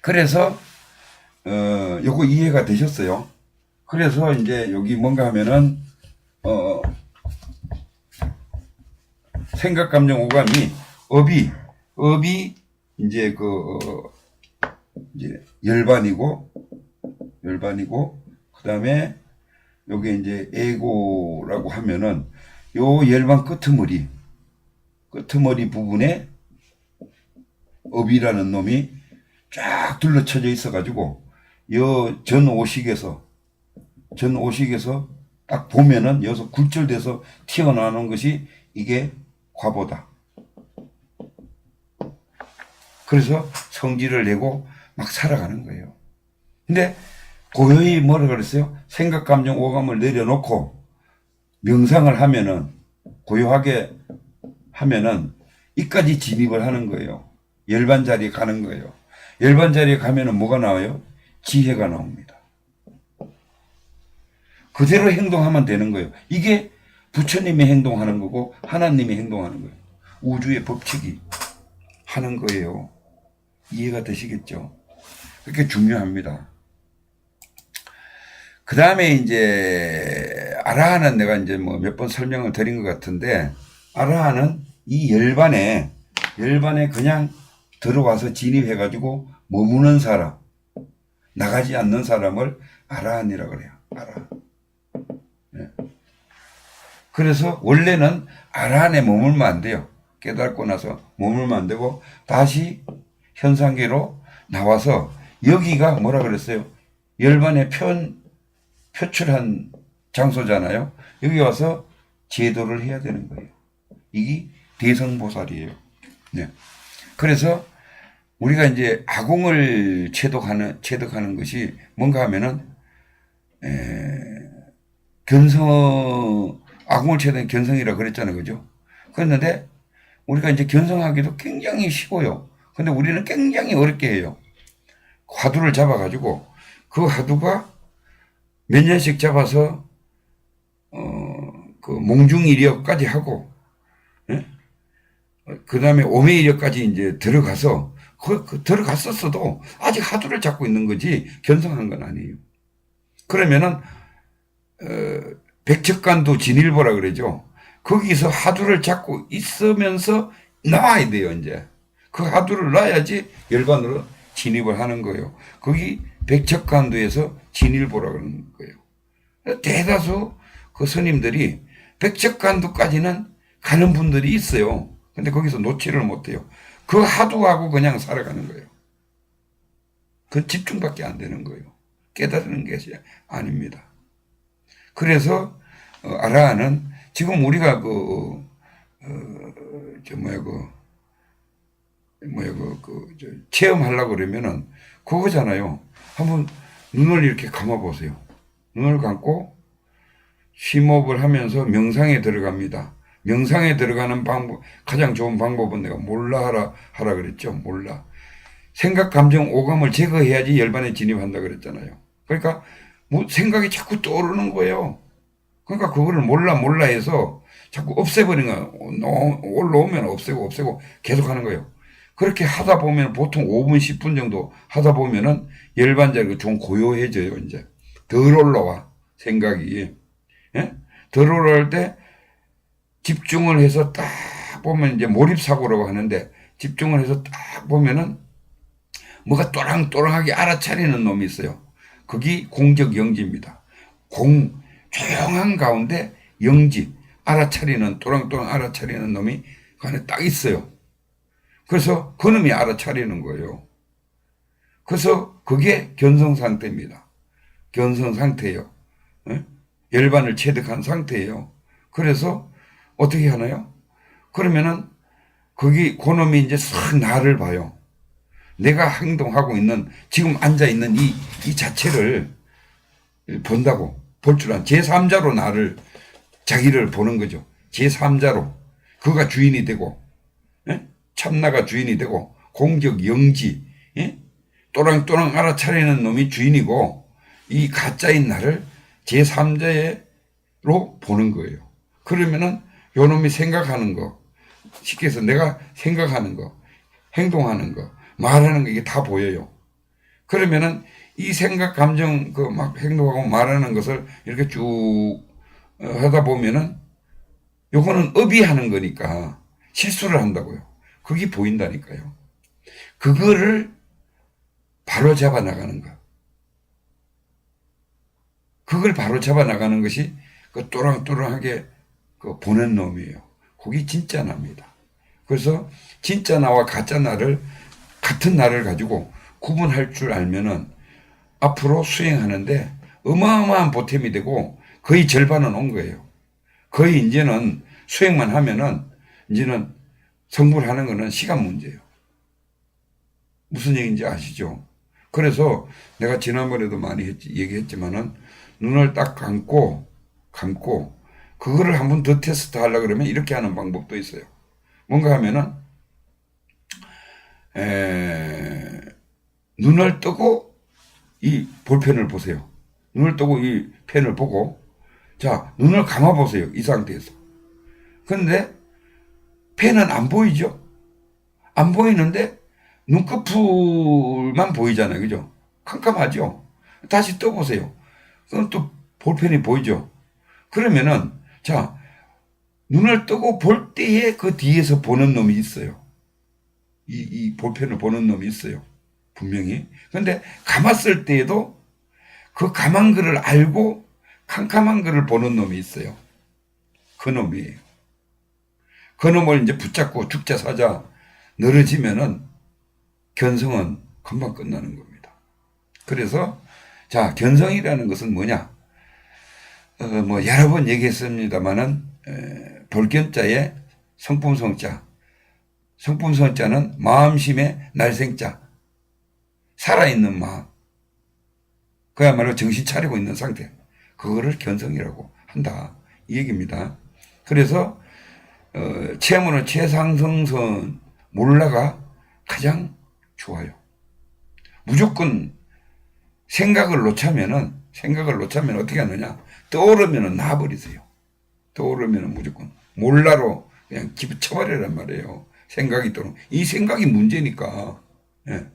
그래서 요거 이해가 되셨어요? 그래서 이제 여기 뭔가 하면은 생각, 감정, 오감이 업이 이제 이제 열반이고 그다음에 요게 이제 에고라고 하면은 요 열반 끄트머리 부분에 업이라는 놈이 쫙 둘러쳐져 있어 가지고 요 전오식에서 딱 보면은 여기서 굴절돼서 튀어나오는 것이 이게 과보다. 그래서 성질을 내고 막 살아가는 거예요. 근데 고요히 뭐라 그랬어요? 생각, 감정, 오감을 내려놓고 명상을 하면은, 고요하게 하면은 이까지 진입을 하는 거예요. 열반 자리에 가는 거예요. 열반 자리에 가면은 뭐가 나와요? 지혜가 나옵니다. 그대로 행동하면 되는 거예요. 이게 부처님이 행동하는 거고 하나님이 행동하는 거예요. 우주의 법칙이 하는 거예요. 이해가 되시겠죠? 그렇게 중요합니다. 그 다음에 이제 아라한은 내가 이제 뭐 몇 번 설명을 드린 것 같은데, 아라한은 이 열반에 그냥 들어와서 진입해가지고 머무는 사람, 나가지 않는 사람을 아라한이라고 그래요. 아라한. 네. 그래서 원래는 아라한에 머물면 안 돼요. 깨닫고 나서 머물면 안 되고 다시 현상계로 나와서, 여기가 뭐라 그랬어요? 열반에 표출한 장소잖아요. 여기 와서 제도를 해야 되는 거예요. 이게 대성보살이에요. 네. 그래서 우리가 이제 아공을 체득하는 것이 뭔가 하면은, 아공을 체득한 견성이라 그랬잖아요. 그죠? 그랬는데, 우리가 이제 견성하기도 굉장히 쉬워요. 근데 우리는 굉장히 어렵게 해요. 화두를 잡아가지고, 그 화두가 몇 년씩 잡아서, 그 몽중이력까지 하고, 예? 그 다음에 오매이력까지 이제 들어가서, 들어갔었어도 아직 화두를 잡고 있는 거지, 견성한 건 아니에요. 그러면은, 백척간도 진일보라 그러죠. 거기서 화두를 잡고 있으면서 나와야 돼요, 이제. 그 화두를 놔야지 열반으로 진입을 하는 거예요. 거기 백척간도에서 진일보라 그러는 거예요. 대다수 그 스님들이 백척간도까지는 가는 분들이 있어요. 근데 거기서 놓지를 못해요. 그 화두하고 그냥 살아가는 거예요. 그 집중밖에 안 되는 거예요. 깨달는 것이 아닙니다. 그래서 아라한은 지금 우리가 체험하려고 그러면은 그거잖아요. 한번 눈을 이렇게 감아 보세요. 눈을 감고 심호흡을 하면서 명상에 들어갑니다. 명상에 들어가는 방법, 가장 좋은 방법은 내가 몰라 하라 그랬죠. 몰라. 생각, 감정, 오감을 제거해야지 열반에 진입한다 그랬잖아요. 그러니까 뭐 생각이 자꾸 떠오르는 거예요. 그러니까 그거를 몰라 해서 자꾸 없애버리는 거예요. 올라오면 없애고 계속 하는 거예요. 그렇게 하다 보면 보통 5분, 10분 정도 하다 보면은 열반자리가 좀 고요해져요, 이제. 덜 올라와, 생각이. 예? 덜 올라올 때 집중을 해서 딱 보면 이제 몰입사고라고 하는데, 집중을 해서 딱 보면은 뭐가 또랑또랑하게 알아차리는 놈이 있어요. 그게 공적영지입니다. 조용한 가운데 영지, 또랑또랑 알아차리는 놈이 그 안에 딱 있어요. 그래서 그 놈이 알아차리는 거예요. 그래서 그게 견성 상태입니다. 견성 상태예요. 열반을 체득한 상태예요. 그래서 어떻게 하나요? 그러면은 거기 그놈이 이제 싹 나를 봐요. 내가 행동하고 있는, 지금 앉아있는 이 자체를 본다고, 볼 줄 아는 제3자로 자기를 보는 거죠. 제3자로. 그가 주인이 되고, 참나가 주인이 되고, 공적 영지, 또랑또랑 알아차리는 놈이 주인이고, 이 가짜인 나를 제3자로 보는 거예요. 그러면은 요 놈이 생각하는 거, 쉽게 해서 내가 생각하는 거, 행동하는 거, 말하는 거, 이게 다 보여요. 그러면은 이 생각, 감정, 그 막 행동하고 말하는 것을 이렇게 쭉 하다 보면은 요거는 업이 하는 거니까 실수를 한다고요. 그게 보인다니까요. 그거를 바로 잡아 나가는 거. 그걸 바로 잡아 나가는 것이 그 또랑또랑하게 그 보는 놈이에요. 그게 진짜 나입니다. 그래서 진짜 나와 가짜 나를 같은 나를 가지고 구분할 줄 알면은 앞으로 수행하는데 어마어마한 보탬이 되고 거의 절반은 온 거예요. 거의 이제는 수행만 하면은 이제는 성불하는 거는 시간 문제예요. 무슨 얘기인지 아시죠? 그래서 내가 지난번에도 많이 얘기했지만은 눈을 딱 감고 그거를 한 번 더 테스트 하려고 그러면 이렇게 하는 방법도 있어요. 뭔가 하면은 눈을 뜨고 이 볼펜을 보세요. 눈을 뜨고 이 펜을 보고 자 눈을 감아 보세요. 이 상태에서. 근데 펜은 안 보이죠? 안 보이는데 눈꺼풀만 보이잖아요. 그죠? 캄캄하죠? 다시 떠보세요. 그럼 또 볼펜이 보이죠? 그러면은, 자, 눈을 뜨고 볼 때에 그 뒤에서 보는 놈이 있어요. 이 볼펜을 보는 놈이 있어요. 분명히. 근데 감았을 때에도 그 감한 거를 알고 캄캄한 거를 보는 놈이 있어요. 그 놈이에요. 그 놈을 이제 붙잡고 죽자 사자 늘어지면은 견성은 금방 끝나는 겁니다. 그래서 자 견성이라는 것은 뭐냐? 뭐 여러 번 얘기했습니다만은 볼견자에 성품성자, 성품성자는 마음심의 날생자, 살아있는 마음, 그야말로 정신 차리고 있는 상태, 그거를 견성이라고 한다 이 얘기입니다. 그래서 체험으로 최상승선 몰라가 가장 좋아요. 무조건 생각을 놓자면은 어떻게 하느냐? 떠오르면은 놔버리세요. 떠오르면은 무조건 몰라로 그냥 집어쳐버리란 말이에요. 생각이 떠오르면 이 생각이 문제니까. 예.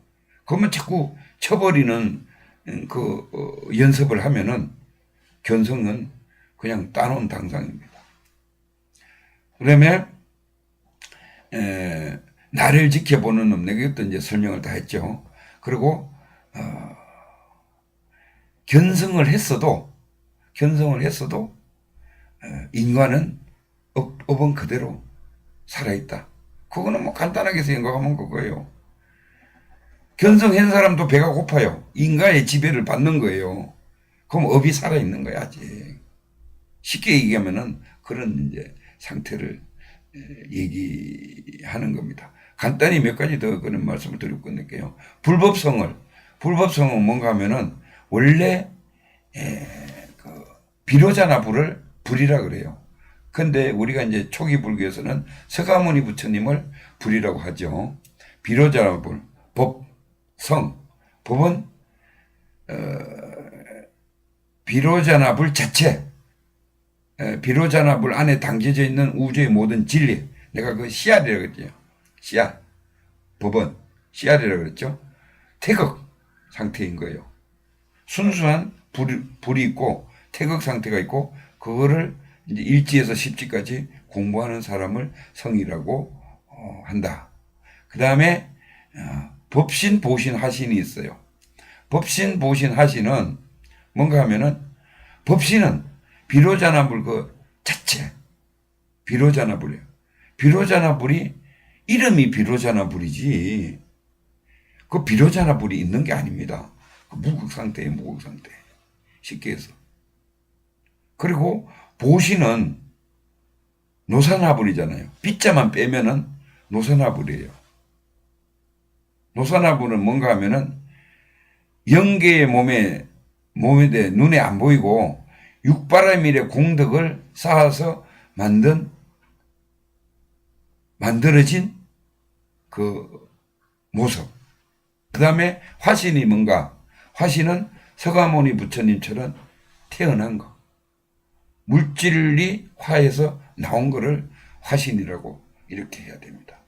그러면 자꾸 쳐버리는 연습을 하면은 견성은 그냥 따놓은 당상입니다. 그러면 나를 지켜보는 놈, 내가 이것도 이제 설명을 다 했죠. 그리고 견성을 했어도 인간은 업은 그대로 살아있다. 그거는 뭐 간단하게 생각하면 그거예요. 견성한 사람도 배가 고파요. 인간의 지배를 받는 거예요. 그럼 업이 살아있는 거야, 아직. 쉽게 얘기하면은 그런 이제 상태를 얘기하는 겁니다. 간단히 몇 가지 더 그런 말씀을 드리고 끝낼게요. 불법성은 뭔가 하면은 원래 비로자나 불이라 그래요. 근데 우리가 이제 초기 불교에서는 서가모니 부처님을 불이라고 하죠. 비로자나 불, 법은 비로자나 불 자체, 비로자나 불 안에 담겨져 있는 우주의 모든 진리, 내가 그 씨앗이라고 했죠. 씨앗, 법은 씨앗이라고 그랬죠. 태극 상태인 거예요. 순수한 불이 있고 태극 상태가 있고 그거를 이제 1지에서 10지까지 공부하는 사람을 성이라고 한다. 그 다음에 법신, 보신, 하신이 있어요. 법신, 보신, 하신은 뭔가 하면은 법신은 비로자나불 그 자체 비로자나불이에요. 비로자나불이 이름이 비로자나불이지 그 비로자나불이 있는 게 아닙니다. 그 무극상태예요. 무극상태. 쉽게 해서. 그리고 보신은 노사나불이잖아요. 빗자만 빼면은 노사나불이에요. 노사나불은 뭔가 하면은 영계의 몸에 대해 눈에 안 보이고 육바라밀의 공덕을 쌓아서 만들어진 그 모습. 그 다음에 화신이 뭔가? 화신은 서가모니 부처님처럼 태어난 거. 물질이 화에서 나온 거를 화신이라고 이렇게 해야 됩니다.